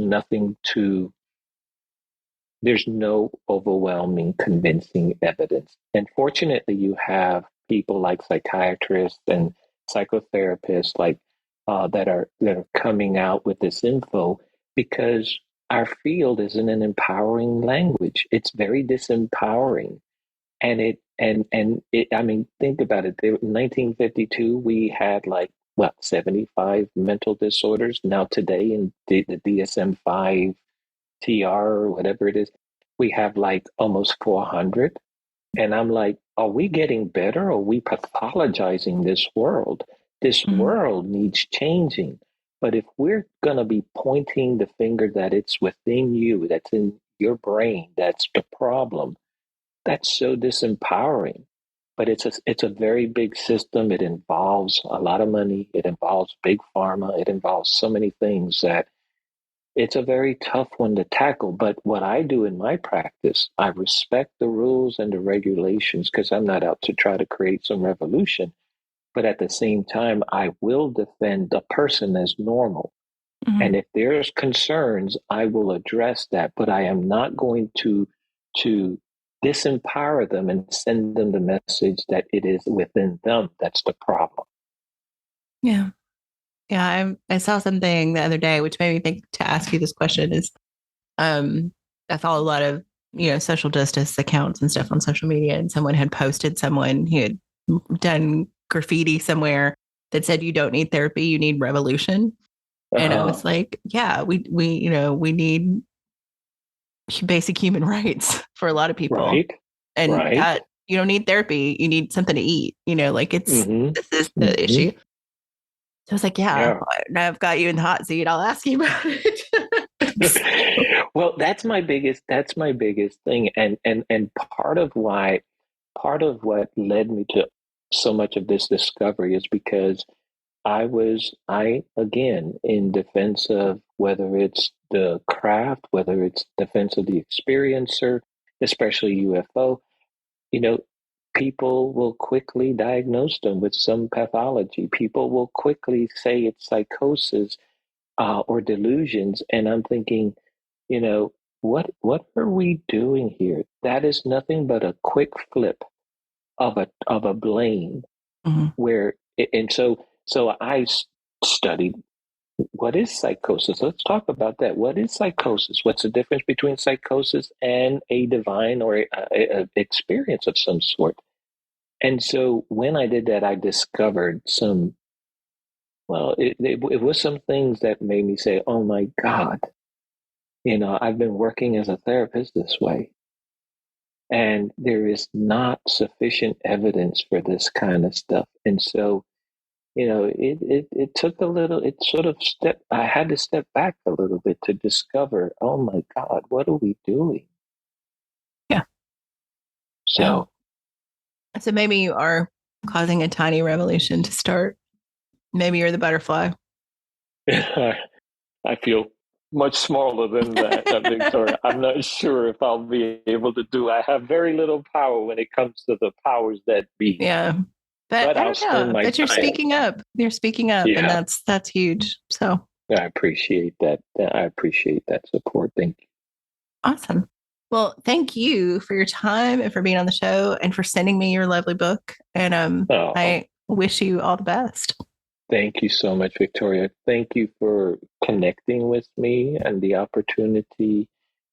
no overwhelming, convincing evidence. And fortunately, you have people like psychiatrists and psychotherapists that are coming out with this info, because our field isn't an empowering language. It's very disempowering I mean, think about it. In 1952, we had like, what, 75 mental disorders. Now today in the DSM-5 TR or whatever it is, we have like almost 400. And I'm like, are we getting better or are we pathologizing this world? This world needs changing. But if we're going to be pointing the finger that it's within you, that's in your brain, that's the problem, that's so disempowering. But it's a very big system. It involves a lot of money. It involves big pharma. It involves so many things that it's a very tough one to tackle. But what I do in my practice, I respect the rules and the regulations because I'm not out to try to create some revolution. But at the same time, I will defend the person as normal. And if there's concerns, I will address that. But I am not going to disempower them and send them the message that it is within them that's the problem. Yeah. Yeah, I saw something the other day, which made me think to ask you this question is, I follow a lot of, social justice accounts and stuff on social media, and someone had posted someone who had done graffiti somewhere that said, you don't need therapy, you need revolution. And I was like, yeah, we need basic human rights for a lot of people. Right. And that you don't need therapy, you need something to eat, this is the issue. So I was like, yeah, now I've got you in the hot seat. I'll ask you about it. Well, that's my biggest thing. And part of what led me to so much of this discovery is because I again, in defense of whether it's the craft, whether it's defense of the experiencer, especially UFO, people will quickly diagnose them with some pathology. People will quickly say it's psychosis or delusions. And I'm thinking, what are we doing here? That is nothing but a quick flip of a blame. So I studied what is psychosis. Let's talk about that. What is psychosis? What's the difference between psychosis and a divine or a experience of some sort? And so when I did that, I discovered it was some things that made me say, oh my God, I've been working as a therapist this way. And there is not sufficient evidence for this kind of stuff. And so, it took I had to step back a little bit to discover, oh my God, what are we doing? Yeah. So maybe you are causing a tiny revolution to start. Maybe you're the butterfly. I feel much smaller than that, Victoria. I'm not sure if I'll be able to do. I have very little power when it comes to the powers that be. Yeah. But I don't know. But you're speaking up. You're speaking up, and that's huge. So I appreciate that. I appreciate that support. Thank you. Awesome. Well, thank you for your time and for being on the show and for sending me your lovely book. And I wish you all the best. Thank you so much, Victoria. Thank you for connecting with me and the opportunity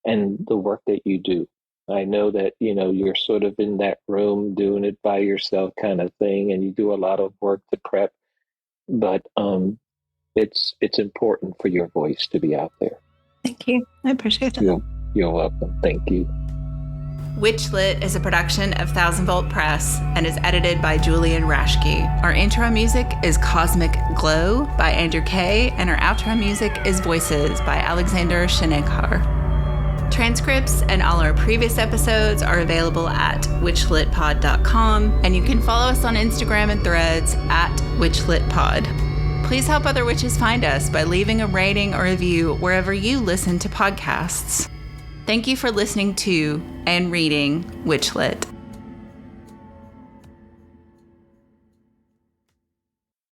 and the work that you do. I know that, you're sort of in that room doing it by yourself kind of thing, and you do a lot of work to prep, but it's important for your voice to be out there. Thank you. I appreciate it. You're welcome. Thank you. WitchLit is a production of 1000 Volt Press and is edited by Julian Rashke. Our intro music is Cosmic Glow by Andrew Kay, and our outro music is Voices by Alexander Shenekar. Transcripts and all our previous episodes are available at witchlitpod.com, and you can follow us on Instagram and Threads at witchlitpod. Please help other witches find us by leaving a rating or review wherever you listen to podcasts. Thank you for listening to and reading WitchLit.